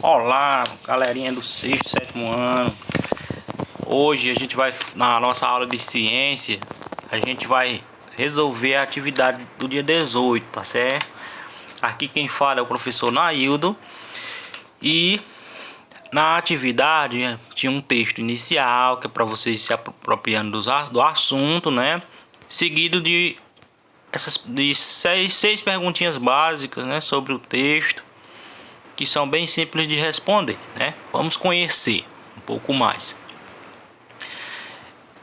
Olá, galerinha do sexto, sétimo ano. Hoje a gente vai, na nossa aula de ciência, a gente vai resolver a atividade do dia 18, tá certo? Aqui quem fala é o professor Naildo. E na atividade tinha um texto inicial que é para vocês se apropriando do assunto, né? Seguido de seis perguntinhas básicas, né, sobre o texto, que são bem simples de responder, né? Vamos conhecer um pouco mais.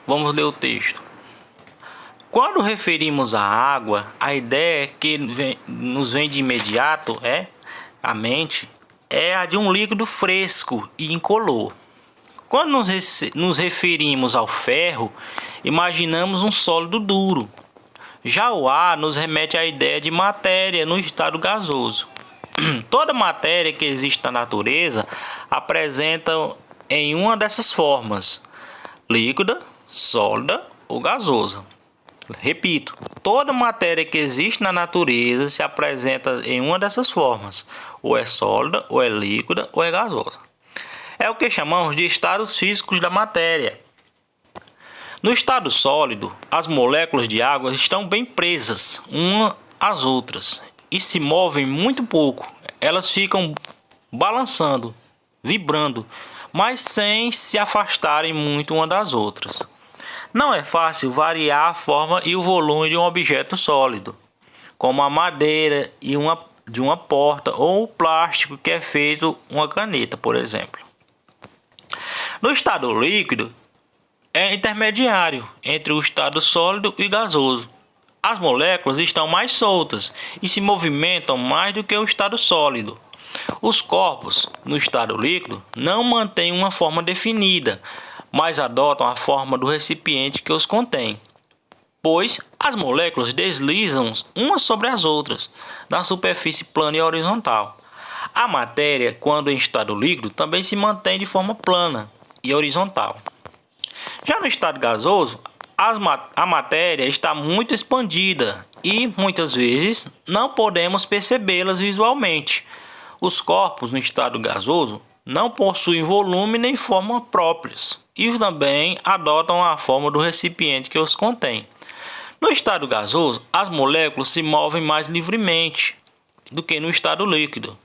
Vamos ler o texto. Quando referimos à água, a ideia que nos vem de imediato à mente é a de um líquido fresco e incolor. Quando nos referimos ao ferro, imaginamos um sólido duro. Já o ar nos remete à ideia de matéria no estado gasoso. Toda matéria que existe na natureza apresenta em uma dessas formas: líquida, sólida ou gasosa. Repito, toda matéria que existe na natureza se apresenta em uma dessas formas: ou é sólida, ou é líquida, ou é gasosa. É o que chamamos de estados físicos da matéria. No estado sólido, as moléculas de água estão bem presas umas às outras e se movem muito pouco. Elas ficam balançando, vibrando, mas sem se afastarem muito uma das outras. Não é fácil variar a forma e o volume de um objeto sólido, como a madeira de uma porta ou o plástico que é feito uma caneta, por exemplo. No estado líquido, é intermediário entre o estado sólido e gasoso. As moléculas estão mais soltas e se movimentam mais do que o estado sólido. Os corpos, no estado líquido, não mantêm uma forma definida, mas adotam a forma do recipiente que os contém, pois as moléculas deslizam umas sobre as outras, na superfície plana e horizontal. A matéria, quando em estado líquido, também se mantém de forma plana e horizontal. Já no estado gasoso, a matéria está muito expandida e, muitas vezes, não podemos percebê-las visualmente. Os corpos no estado gasoso não possuem volume nem forma próprios e também adotam a forma do recipiente que os contém. No estado gasoso, as moléculas se movem mais livremente do que no estado líquido.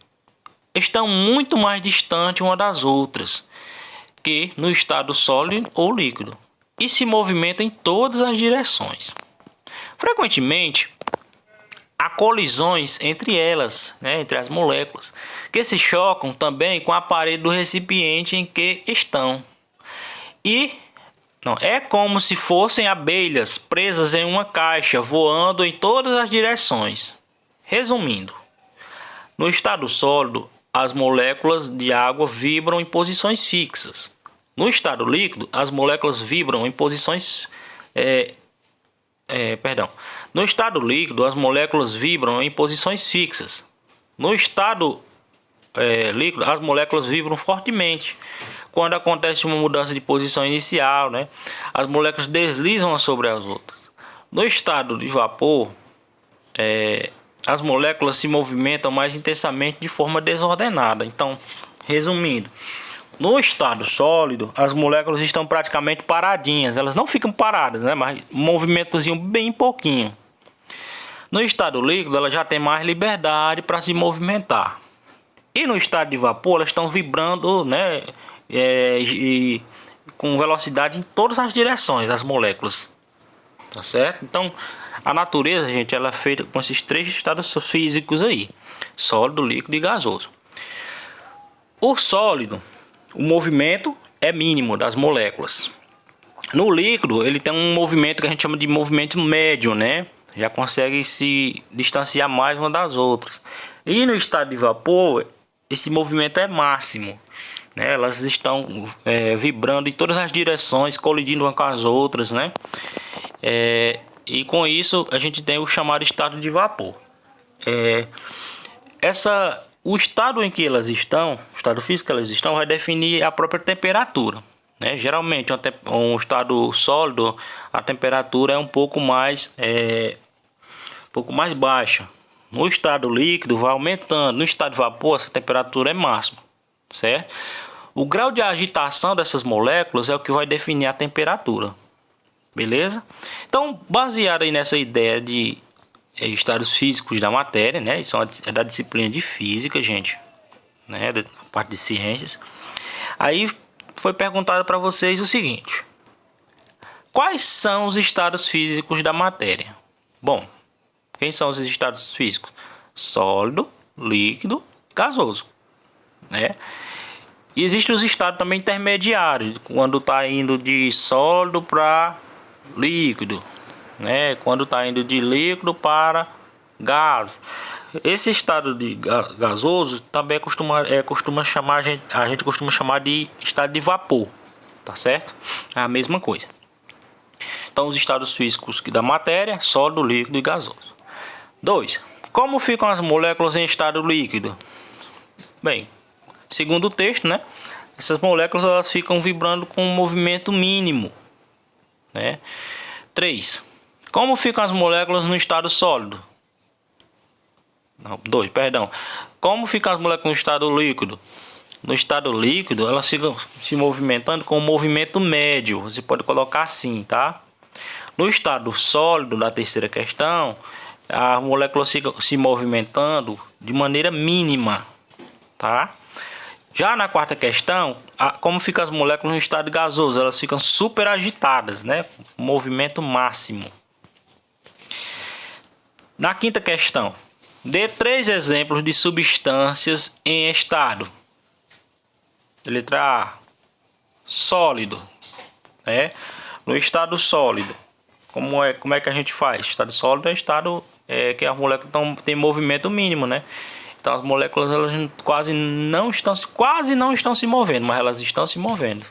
Estão muito mais distantes umas das outras que no estado sólido ou líquido e se movimentam em todas as direções. Frequentemente, há colisões entre elas, entre as moléculas, que se chocam também com a parede do recipiente em que estão. É como se fossem abelhas presas em uma caixa, voando em todas as direções. Resumindo, no estado sólido, as moléculas de água vibram em posições fixas. No estado líquido, as moléculas vibram em posições No estado líquido, as moléculas vibram em posições fixas. No estado líquido, as moléculas vibram fortemente. Quando acontece uma mudança de posição inicial, as moléculas deslizam umas sobre as outras. No estado de vapor, as moléculas se movimentam mais intensamente de forma desordenada. Então, resumindo, no estado sólido, as moléculas estão praticamente paradinhas. Elas não ficam paradas, mas um movimentozinho bem pouquinho. No estado líquido, ela já tem mais liberdade para se movimentar. E no estado de vapor, elas estão vibrando, com velocidade em todas as direções, as moléculas. Tá certo? Então, a natureza, gente, ela é feita com esses três estados físicos aí: sólido, líquido e gasoso. O sólido, o movimento é mínimo das moléculas. No líquido, ele tem um movimento que a gente chama de movimento médio, Já consegue se distanciar mais uma das outras. E no estado de vapor, esse movimento é máximo, Elas estão vibrando em todas as direções, colidindo umas com as outras, E com isso a gente tem o chamado estado de vapor. O estado em que elas estão, o estado físico que elas estão, vai definir a própria temperatura, Geralmente, um estado sólido, a temperatura é um pouco mais baixa. No estado líquido vai aumentando. No estado de vapor, essa temperatura é máxima. certo? O grau de agitação dessas moléculas é o que vai definir a temperatura, beleza? Então, baseado aí nessa ideia de estados físicos da matéria, né? Isso é da disciplina de física, gente, né? Da parte de ciências. Aí foi perguntado para vocês o seguinte: quais são os estados físicos da matéria? Bom, quem são os estados físicos? Sólido, líquido, gasoso, né? E existem os estados também intermediários, quando está indo de sólido para líquido, né? Quando está indo de líquido para gás. Esse estado de gasoso também costuma chamar a gente costuma chamar de estado de vapor, tá certo? É a mesma coisa. Então, os estados físicos da matéria: sólido, líquido e gasoso. 2. Como ficam as moléculas em estado líquido? Bem, segundo o texto, né? Essas moléculas elas ficam vibrando com um movimento mínimo, né? 3. Como ficam as moléculas no estado sólido? Não, 2, perdão. Como ficam as moléculas no estado líquido? No estado líquido, elas ficam se movimentando com um movimento médio. Você pode colocar assim, tá? No estado sólido, na terceira questão, as moléculas ficam se movimentando de maneira mínima, tá? Já na quarta questão, como ficam as moléculas no estado gasoso? Elas ficam super agitadas, né? Movimento máximo. Na quinta questão, dê 3 exemplos de substâncias em estado. Letra A, sólido, né? No estado sólido, como é que a gente faz? Estado sólido é estado que as moléculas têm movimento mínimo, né? Então as moléculas elas quase não estão se movendo, mas elas estão se movendo.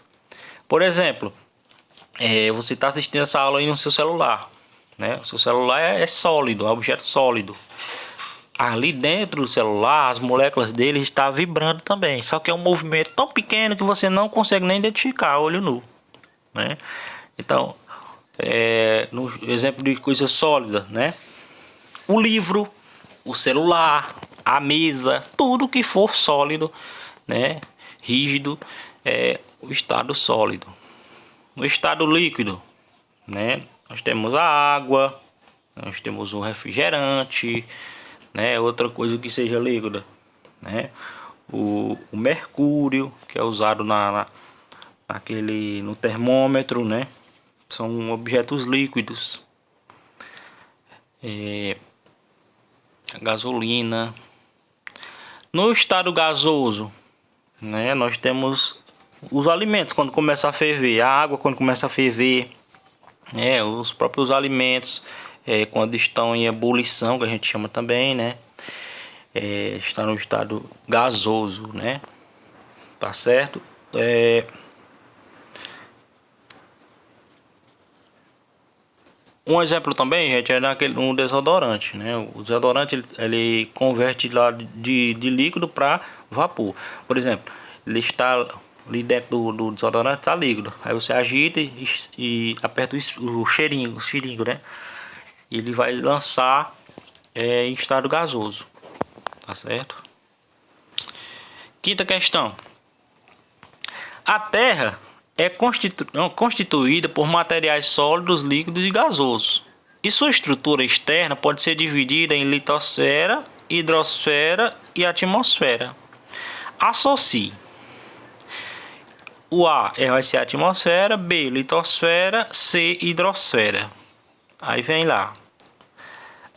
Por exemplo, você está assistindo essa aula aí no seu celular, né? O seu celular é sólido, é um objeto sólido. Ali dentro do celular, as moléculas dele estão vibrando também. Só que é um movimento tão pequeno que você não consegue nem identificar a olho nu, né? Então, no exemplo de coisa sólida, né? O livro, o celular, a mesa, tudo que for sólido, né? Rígido, é o estado sólido. No estado líquido, né? Nós temos a água, nós temos o refrigerante, né? Outra coisa que seja líquida, né? O mercúrio, que é usado no termômetro, né? São objetos líquidos. A gasolina. No estado gasoso, né? Nós temos os alimentos quando começa a ferver, a água quando começa a ferver, né? Os próprios alimentos quando estão em ebulição, que a gente chama também, né? Está no estado gasoso, né? Tá certo? Um exemplo também, gente, é um desodorante, né? O desodorante ele converte lá de líquido para vapor. Por exemplo, ele está ali dentro do desodorante, está líquido. Aí você agita e aperta o cheirinho, né? E ele vai lançar em estado gasoso, tá certo? Quinta questão. A Terra é constituída por materiais sólidos, líquidos e gasosos. E sua estrutura externa pode ser dividida em litosfera, hidrosfera e atmosfera. Associe. O A vai ser a atmosfera, B litosfera, C hidrosfera. Aí vem lá.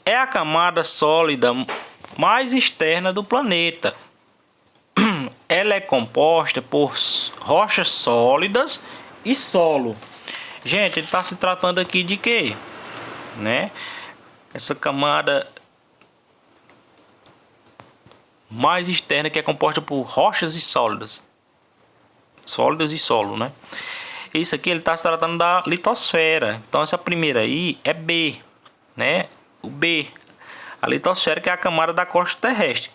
É a camada sólida mais externa do planeta. Ela é composta por rochas sólidas e solo. Gente, ele está se tratando aqui de quê? Né? Essa camada mais externa que é composta por rochas e sólidas. Sólidas e solo, né? Isso aqui ele está se tratando da litosfera. Então essa primeira aí é B, né? O B, a litosfera, que é a camada da crosta terrestre,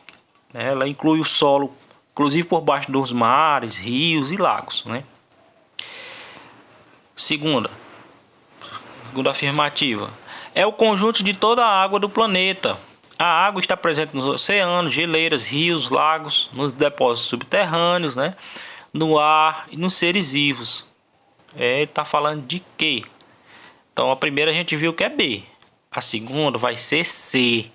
né? Ela inclui o solo, inclusive por baixo dos mares, rios e lagos, né? Segunda afirmativa. É o conjunto de toda a água do planeta. A água está presente nos oceanos, geleiras, rios, lagos, nos depósitos subterrâneos, né? No ar e nos seres vivos. Ele está falando de quê? Então a primeira a gente viu que é B. A segunda vai ser C.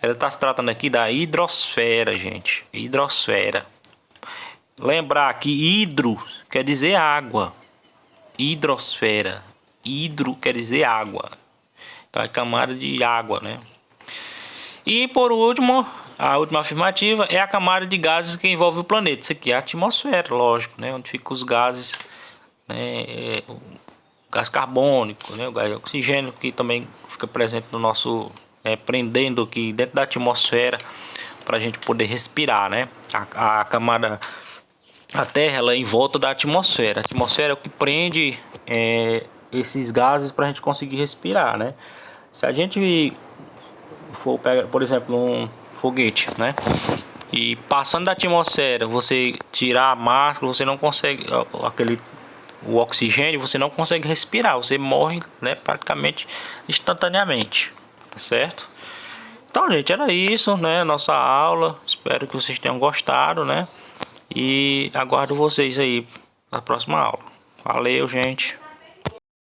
Ela está se tratando aqui da hidrosfera, gente. Hidrosfera. Lembrar que hidro quer dizer água. Hidrosfera. Hidro quer dizer água. Então é camada de água, né? E por último, a última afirmativa é a camada de gases que envolve o planeta. Isso aqui é a atmosfera, lógico, né? Onde ficam os gases, né? O gás carbônico, né? O gás oxigênio, que também fica presente no nosso, prendendo aqui dentro da atmosfera para a gente poder respirar, né? A camada, a Terra, ela é em volta da atmosfera. A atmosfera é o que prende esses gases para a gente conseguir respirar, né? Se a gente for pegar, por exemplo, um foguete, né? E passando da atmosfera, você tirar a máscara, você não consegue o oxigênio, você não consegue respirar, você morre, né, praticamente instantaneamente, tá certo? Então, gente, era isso, né, nossa aula. Espero que vocês tenham gostado, né? E aguardo vocês aí na próxima aula. Valeu, gente.